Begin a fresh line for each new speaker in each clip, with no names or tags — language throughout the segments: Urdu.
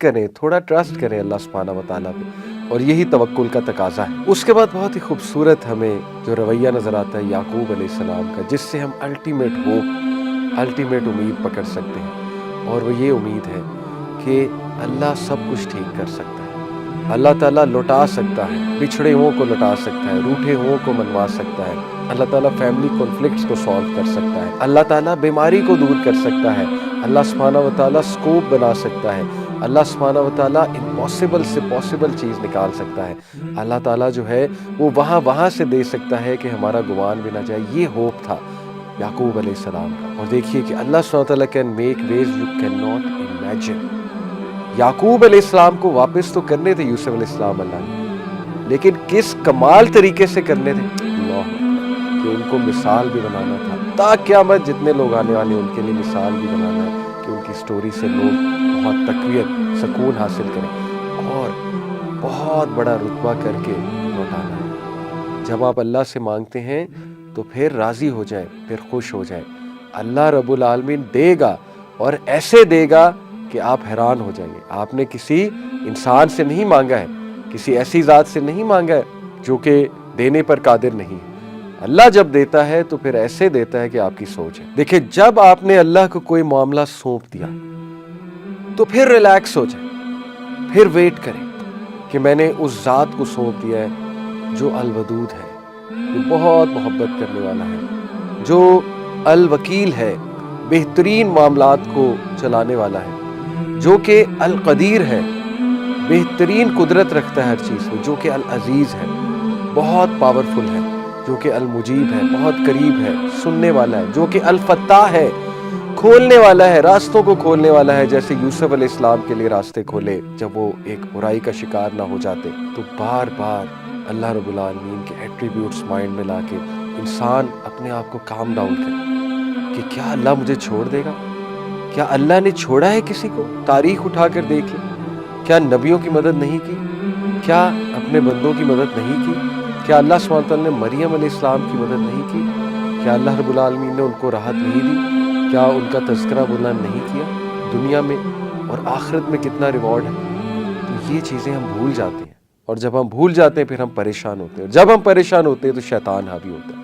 کریں, تھوڑا ٹرسٹ کریں اللہ سبحانہ و تعالیٰ پہ, اور یہی توکل کا تقاضا ہے. اس کے بعد بہت ہی خوبصورت ہمیں جو رویہ نظر آتا ہے یعقوب علیہ السلام کا, جس سے ہم الٹیمیٹ ہوپ, الٹیمیٹ امید پکڑ سکتے ہیں, اور وہ یہ امید ہے کہ اللہ سب کچھ ٹھیک کر سکتا ہے. اللہ تعالیٰ لوٹا سکتا ہے, بچھڑے ہوں کو لوٹا سکتا ہے, روٹھے ہوں کو منوا سکتا ہے. اللہ تعالیٰ فیملی کانفلکٹس کو سالو کر سکتا ہے. اللہ تعالیٰ بیماری کو دور کر سکتا ہے. اللہ سبحانہ و تعالیٰ سکوپ بنا سکتا ہے. اللہ سبحانہ و تعالیٰ امپاسبل سے پاسبل چیز نکال سکتا ہے. اللہ تعالیٰ جو ہے وہ وہاں سے دے سکتا ہے کہ ہمارا گمان بھی نہ جائے. یہ ہوپ تھا یعقوب علیہ السلام کا. اور دیکھیے کہ اللہ سبحانہ و تعالیٰ can make ways you can not imagine. یعقوب علیہ السلام کو واپس تو کرنے تھے یوسف علیہ السلام اللہ نے, لیکن کس کمال طریقے سے کرنے تھے, اللہ کہ ان کو مثال بھی بنانا تھا. تا قیامت جتنے لوگ آنے والے ان کے لیے مثال بھی بنانا ہے کہ ان کی سٹوری سے لوگ بہت تقویت, سکون حاصل کریں اور بہت بڑا رتبہ کر کے لوٹانا ہے. جب آپ اللہ سے مانگتے ہیں تو پھر راضی ہو جائیں, پھر خوش ہو جائیں. اللہ رب العالمین دے گا, اور ایسے دے گا کہ آپ حیران ہو جائیں گے. آپ نے کسی انسان سے نہیں مانگا ہے, کسی ایسی ذات سے نہیں مانگا ہے جو کہ دینے پر قادر نہیں. اللہ جب دیتا ہے تو پھر ایسے دیتا ہے کہ آپ کی سوچ ہے. دیکھیں, جب آپ نے اللہ کو کوئی معاملہ سونپ دیا تو پھر ریلیکس ہو جائیں, پھر ویٹ کریں کہ میں نے اس ذات کو سونپ دیا ہے جو الودود ہے, جو بہت محبت کرنے والا ہے, جو الوکیل ہے, بہترین معاملات کو چلانے والا ہے, جو کہ القدیر ہے, بہترین قدرت رکھتا ہے ہر چیز میں, جو کہ العزیز ہے, بہت پاورفل ہے, جو کہ المجیب ہے, بہت قریب ہے, سننے والا ہے, جو کہ الفتاح ہے, کھولنے والا ہے, راستوں کو کھولنے والا ہے. جیسے یوسف علیہ السلام کے لیے راستے کھولے جب وہ ایک برائی کا شکار نہ ہو جاتے. تو بار بار اللہ رب العالمین کے ایٹریبیوٹس مائنڈ میں لا کے انسان اپنے آپ کو کام ڈاؤن کرے کہ کیا اللہ مجھے چھوڑ دے گا, کیا اللہ نے چھوڑا ہے کسی کو. تاریخ اٹھا کر دیکھ لیں, کیا نبیوں کی مدد نہیں کی, کیا اپنے بندوں کی مدد نہیں کی, کیا اللہ سبحانہ وتعالیٰ نے مریم علیہ السلام کی مدد نہیں کی, کیا اللہ رب العالمین نے ان کو راحت نہیں دی, کیا ان کا تذکرہ بلند نہیں کیا. دنیا میں اور آخرت میں کتنا ریوارڈ ہے. تو یہ چیزیں ہم بھول جاتے ہیں, اور جب ہم بھول جاتے ہیں پھر ہم پریشان ہوتے ہیں, اور جب ہم پریشان ہوتے ہیں تو شیطان حاوی ہوتا ہے.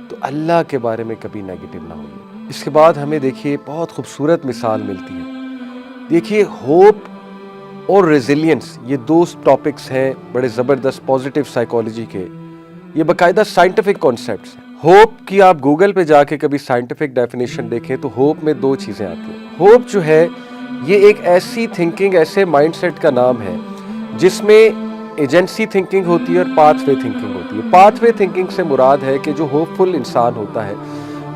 تو اللہ کے بارے میں کبھی نیگیٹو نہ ہوئے. اس کے بعد ہمیں دیکھیے بہت خوبصورت مثال ملتی ہے. دیکھیے, ہوپ اور ریزیلینس, یہ دو ٹاپکس ہیں بڑے زبردست پازیٹیو سائیکالوجی کے. یہ باقاعدہ سائنٹیفک کانسیپٹس ہیں. ہوپ کی آپ گوگل پہ جا کے کبھی سائنٹیفک ڈیفینیشن دیکھیں تو ہوپ میں دو چیزیں آتی ہیں. ہوپ جو ہے یہ ایک ایسی تھنکنگ, ایسے مائنڈ سیٹ کا نام ہے جس میں ایجنسی تھنکنگ ہوتی ہے اور پاتھ وے تھنکنگ ہوتی ہے. پاتھ وے تھنکنگ سے مراد ہے کہ جو ہوپ فل انسان ہوتا ہے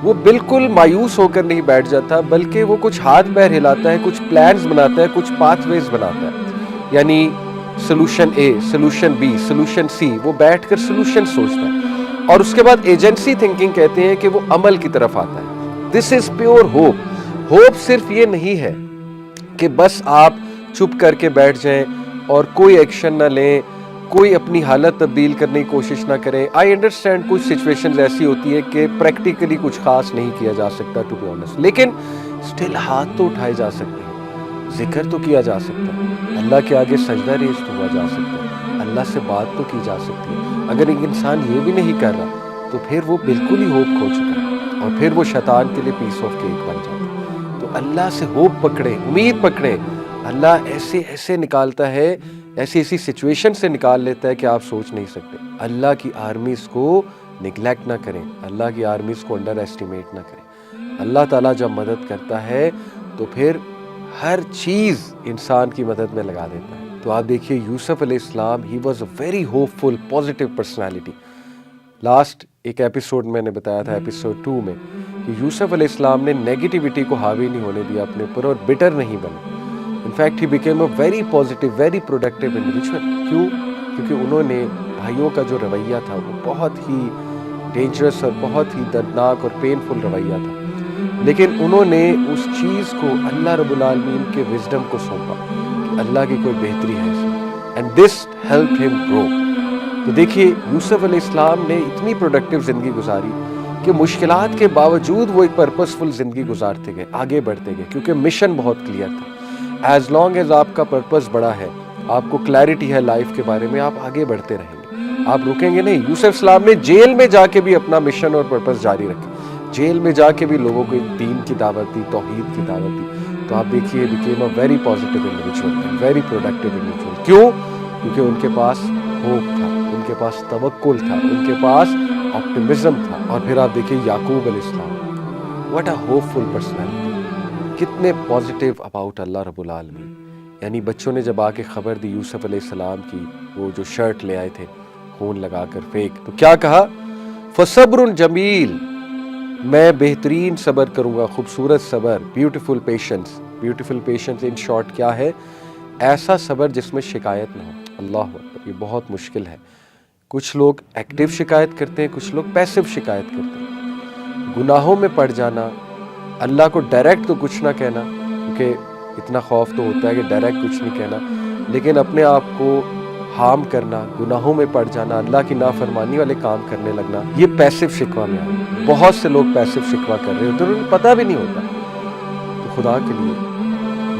وہ بالکل مایوس ہو کر نہیں بیٹھ جاتا, بلکہ وہ کچھ ہاتھ پیر ہلاتا ہے, کچھ پلانز بناتا ہے, کچھ پاتھ ویز بناتا ہے. یعنی solution A, solution B, solution C, وہ بیٹھ کر سلوشن سوچتا ہے. اور اس کے بعد ایجنسی تھنکنگ کہتے ہیں کہ وہ عمل کی طرف آتا ہے. دس از پیور ہوپ. ہوپ صرف یہ نہیں ہے کہ بس آپ چپ کر کے بیٹھ جائیں اور کوئی ایکشن نہ لیں, کوئی اپنی حالت تبدیل کرنے کی کوشش نہ کریں. آئی انڈرسٹینڈ کچھ سچویشنز ایسی ہوتی ہے کہ پریکٹیکلی کچھ خاص نہیں کیا جا سکتا ٹو بی آنیسٹ, لیکن اسٹل ہاتھ تو اٹھائے جا سکتے ہیں, ذکر تو کیا جا سکتا ہے, اللہ کے آگے سجدہ ریز تو ہوا جا سکتا ہے, اللہ سے بات تو کی جا سکتی ہے. اگر ایک انسان یہ بھی نہیں کر رہا تو پھر وہ بالکل ہی ہوپ کھو چکا ہے, اور پھر وہ شیطان کے لیے پیس آف کیک بن جاتا ہے. تو اللہ سے ہوپ پکڑیں, امید پکڑیں. اللہ ایسے ایسے نکالتا ہے, ایسی ایسی سچویشن سے نکال لیتا ہے کہ آپ سوچ نہیں سکتے. اللہ کی آرمیز کو نگلیکٹ نہ کریں, اللہ کی آرمیز کو انڈر ایسٹیمیٹ نہ کریں. اللہ تعالیٰ جب مدد کرتا ہے تو پھر ہر چیز انسان کی مدد میں لگا دیتا ہے. تو آپ دیکھیے یوسف علیہ السلام, he was a very hopeful positive personality. Last ایک ایپیسوڈ میں نے بتایا تھا, ایپیسوڈ 2 میں, کہ یوسف علیہ السلام نے نیگیٹیوٹی کو حاوی نہیں ہونے دیا اپنے اوپر, اور بٹر نہیں بنے. In fact, he became a very positive, very productive individual. کیوں؟ کیونکہ انہوں نے بھائیوں کا جو رویہ تھا وہ بہت ہی ڈینجرس اور بہت ہی دردناک اور پینفل رویہ تھا, لیکن انہوں نے اس چیز کو اللہ رب العالمین کے وزڈم کو سونپا کہ اللہ کی کوئی بہتری ہے اس میں, and this helped him grow. تو دیکھیے یوسف علیہ السلام نے اتنی پروڈکٹیو زندگی گزاری کہ مشکلات کے باوجود وہ ایک پرپسفل زندگی گزارتے گئے, آگے بڑھتے گئے, کیونکہ مشن بہت کلیئر تھا. ایز لانگ ایز آپ کا پرپس بڑا ہے, آپ کو کلیئرٹی ہے لائف کے بارے میں, آپ آگے بڑھتے رہیں گے, آپ رکیں گے نہیں. یوسف السلام نے جیل میں جا کے بھی اپنا مشن اور پرپس جاری رکھا, جیل میں جا کے بھی لوگوں کو دین کی دعوت دی, توحید کی دعوت دی. تو آپ دیکھیے became a very positive individual, very productive individual. کیوں؟ کیونکہ ان کے پاس ہوپ تھا, ان کے پاس توکل تھا, ان کے پاس آپٹمزم تھا. اور پھر آپ دیکھیے یعقوب علیہ السلام, what a hopeful personality, کتنے پازیٹیو اباؤٹ اللہ رب العالمین. یعنی بچوں نے جب آ کے خبر دی یوسف علیہ السلام کی, وہ جو شرٹ لے آئے تھے خون لگا کر فیک, تو کیا کہا؟ فصبر جمیل, میں بہترین صبر کروں گا, خوبصورت صبر, beautiful patience. Beautiful patience in short کیا ہے؟ ایسا صبر جس میں شکایت نہ ہو. اللہ اکبر, یہ بہت مشکل ہے. کچھ لوگ ایکٹیو شکایت کرتے ہیں, کچھ لوگ پیسو شکایت کرتے ہیں. گناہوں میں پڑ جانا, اللہ کو ڈائریکٹ تو کچھ نہ کہنا, کیونکہ اتنا خوف تو ہوتا ہے کہ ڈائریکٹ کچھ نہیں کہنا, لیکن اپنے آپ کو ہارم کرنا, گناہوں میں پڑ جانا, اللہ کی نافرمانی والے کام کرنے لگنا, یہ پیسو شکوہ میں آئے. بہت سے لوگ پیسو شکوہ کر رہے ہوتے ہیں, انہیں پتہ بھی نہیں ہوتا. تو خدا کے لیے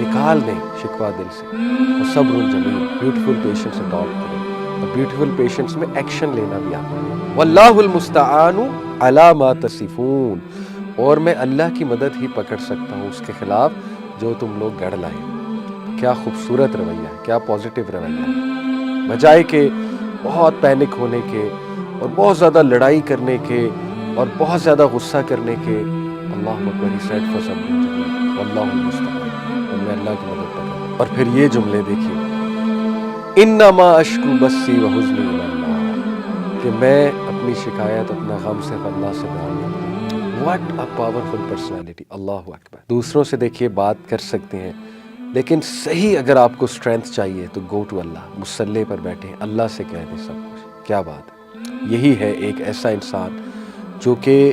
نکال دیں شکوہ دل سے. اور صبر جمیل, بیوٹیفل پیشنس اڈاپٹ کریں, اور بیوٹیفل پیشنس میں ایکشن لینا بھی آتا ہے. واللہ المستعان علی ما تصفون, اور میں اللہ کی مدد ہی پکڑ سکتا ہوں اس کے خلاف جو تم لوگ گڑھ لائے. کیا خوبصورت رویہ ہے, کیا پازیٹیو رویہ ہے, بجائے کہ بہت پینک ہونے کے اور بہت زیادہ لڑائی کرنے کے اور بہت زیادہ غصہ کرنے کے. اللہ اکبر, ہی سیڈ فصبر جمیل واللہ المستعان, اور میں اللہ کی مدد پکڑ. اور پھر یہ جملے دیکھیے, انما اشکو بثی وحزنی الی اللہ, کہ میں اپنی شکایت, اپنا غم صرف اللہ سے بیان کرتا ہوں. What a powerful personality. اللہ اکبر. دوسروں سے دیکھیے بات کر سکتے ہیں, لیکن صحیح اگر آپ کو اسٹرینتھ چاہیے تو گو ٹو اللہ, مصلی پر بیٹھے اللہ سے کہہ دیں سب کچھ. کیا بات ہے, یہی ہے ایک ایسا انسان جو کہ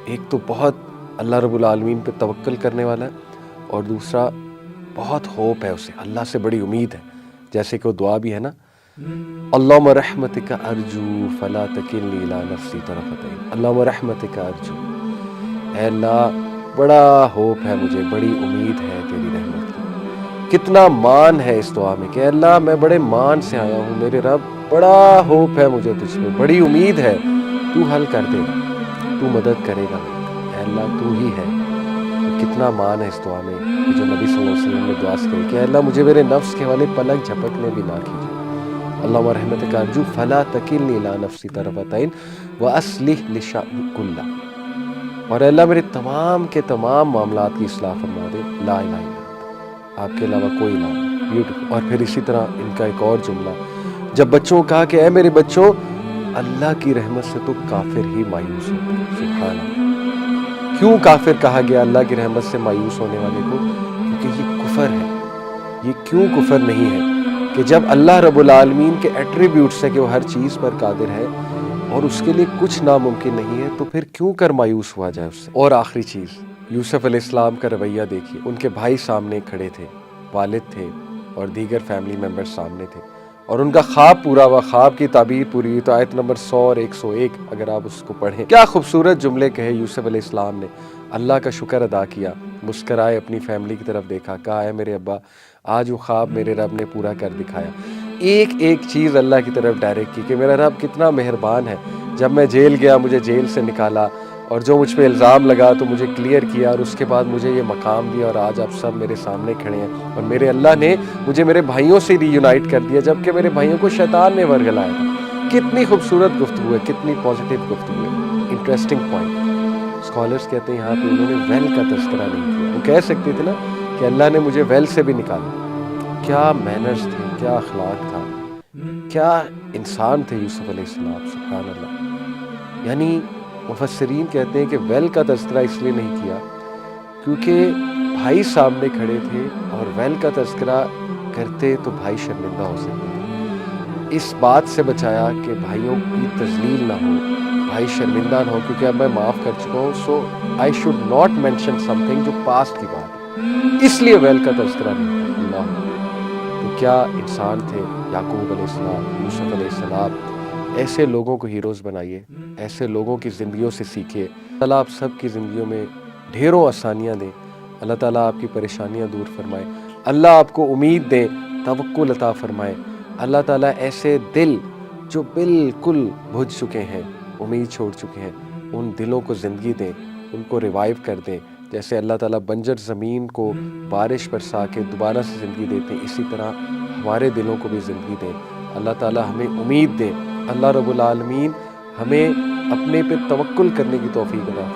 ایک تو بہت اللہ رب العالمین پہ توکل کرنے والا ہے, اور دوسرا بہت ہوپ ہے اسے, اللہ سے بڑی امید ہے. جیسے کہ وہ دعا بھی ہے نا, اللہم رحمتک ارجو فلا تکلنی الی نفسی طرفۃ عین. اللہم رحمتک ارجو, اے اللہ بڑا ہوپ ہے مجھے, بڑی امید ہے تیری رحمت کی. کتنا مان ہے اس دعا میں کہ اے اللہ میں بڑے مان سے آیا ہوں, میرے رب بڑا ہوپ ہے مجھے تجھ پہ, بڑی امید ہے, تو حل کر دے گا, تو مدد کرے گا میری, اے اللہ تو ہی ہے. کتنا مان ہے اس دعا میں کہ جو نبی صلی اللہ علیہ وسلم نے دعا کی کہ اے اللہ مجھے میرے نفس کے والے پلک جھپکنے بھی نہ کیجیے. اللہم رحمتک ارجو فلا تکلنی الی نفسی طرفۃ عین واصلح لشأنی کلہ, اور اے اللہ میرے تمام کے تمام معاملات کی اصلاح فرما دے. لا الہ الا انت, آپ کے علاوہ کوئی الہ نہیں. بیوٹیفل. اور پھر اسی طرح ان کا ایک اور جملہ, جب بچوں کو کہا کہ اے میرے بچوں اللہ کی رحمت سے تو کافر ہی مایوس ہوتے ہیں. سبحان اللہ. کیوں کافر کہا گیا اللہ کی رحمت سے مایوس ہونے والے کو؟ کیونکہ یہ کفر ہے. یہ کیوں کفر نہیں ہے کہ جب اللہ رب العالمین کے ایٹریبیوٹس ہے کہ وہ ہر چیز پر قادر ہے اور اس کے لیے کچھ ناممکن نہیں ہے, تو پھر کیوں کر مایوس ہوا جائے اس سے. اور آخری چیز, یوسف علیہ السلام کا رویہ دیکھیے. ان کے بھائی سامنے کھڑے تھے, والد تھے اور دیگر فیملی ممبر سامنے تھے, اور ان کا خواب پورا ہوا, خواب کی تعبیر پوری ہوئی. تو آیت نمبر 100 اور 101 اگر آپ اس کو پڑھیں, کیا خوبصورت جملے کہے یوسف علیہ السلام نے. اللہ کا شکر ادا کیا, مسکرائے, اپنی فیملی کی طرف دیکھا, کہا اے میرے ابا آج وہ خواب میرے رب نے پورا کر دکھایا. ایک ایک چیز اللہ کی طرف ڈائریکٹ کی کہ میرا رب کتنا مہربان ہے. جب میں جیل گیا مجھے جیل سے نکالا, اور جو مجھ پہ الزام لگا تو مجھے کلیئر کیا, اور اس کے بعد مجھے یہ مقام دیا, اور آج آپ سب میرے سامنے کھڑے ہیں. اور میرے اللہ نے مجھے میرے بھائیوں سے ری یونائٹ کر دیا, جبکہ میرے بھائیوں کو شیطان نے ورگلایا تھا. کتنی خوبصورت گفتگو ہے, کتنی پازیٹیو گفتگو ہے. انٹرسٹنگ پوائنٹ, اسکالرس کہتے ہیں یہاں پہ انہوں نے ویل کا تذکرہ نہیں کیا. وہ کہہ سکتے تھے نا کہ اللہ نے مجھے ویل سے بھی نکالا. کیا مینرز تھے, کیا اخلاق تھا, کیا انسان تھے یوسف علیہ السلام. سبحان اللہ. یعنی مفسرین کہتے ہیں کہ ویل کا تذکرہ اس لیے نہیں کیا کیونکہ بھائی سامنے کھڑے تھے, اور ویل کا تذکرہ کرتے تو بھائی شرمندہ ہو سکتے تھے. اس بات سے بچایا کہ بھائیوں کی تذلیل نہ ہو, بھائی شرمندہ نہ ہو, کیونکہ اب میں معاف کر چکا ہوں, so I should not mention something جو پاسٹ کی بات ہے, اس لیے ویل کا تذکرہ نہیں ہے. اللہ. تو کیا انسان تھے یعقوب علیہ السلام, یوسف علیہ السلام. ایسے لوگوں کو ہیروز بنائیے, ایسے لوگوں کی زندگیوں سے سیکھیے. اللہ آپ سب کی زندگیوں میں ڈھیروں آسانیاں دیں, اللہ تعالیٰ آپ کی پریشانیاں دور فرمائے, اللہ آپ کو امید دیں، توکل عطا فرمائیں۔ اللہ تعالیٰ ایسے دل جو بالکل بجھ چکے ہیں، امید چھوڑ چکے ہیں، ان دلوں کو زندگی دیں، ان کو ریوائیو کر دیں۔ جیسے اللہ تعالیٰ بنجر زمین کو بارش برسا کے دوبارہ سے زندگی دیتے ہیں، اسی طرح ہمارے دلوں کو بھی زندگی دیں۔ اللہ تعالیٰ ہمیں امید دیں۔ اللہ رب العالمین ہمیں اپنے پہ توکل کرنے کی توفیق عطا فرمائے۔